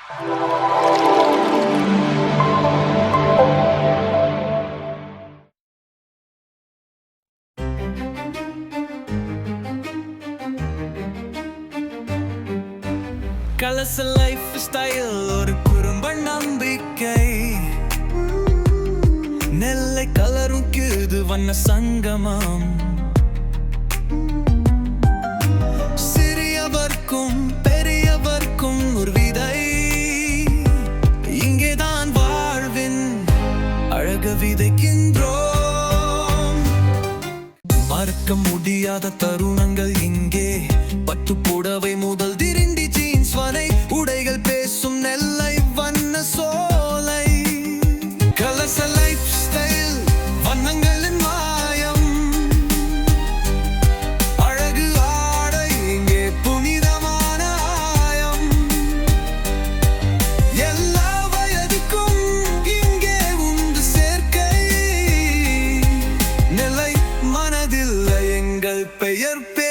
கலச life style ஒரு குறும்ப நம்பிக்கை. நெல்லை கலரும் கிது வண்ண சங்கமம். சிறியவர்க்கும் பெரியவர்க்கும் ஒரு விதை. இங்கேதான் வாழ்வின் அழக விதைக்கின்றோம். மறக்க முடியாத தருணங்கள் இங்கே. பட்டு புடவை முதல் திரிண்டி ஜீன்ஸ் வரை உடைகள் பேசும் நெல்லை வண்ண சோலை. கலச லைஃப் ஸ்டைல் வண்ணங்களின் மாயம். அழகு ஆடை இங்கே புனிதமான ஆயம். எல்லா வயதுக்கும் இங்கே உண்டு சேர்க்கை. நெல்லை மனதில் எங்கள் பெயர்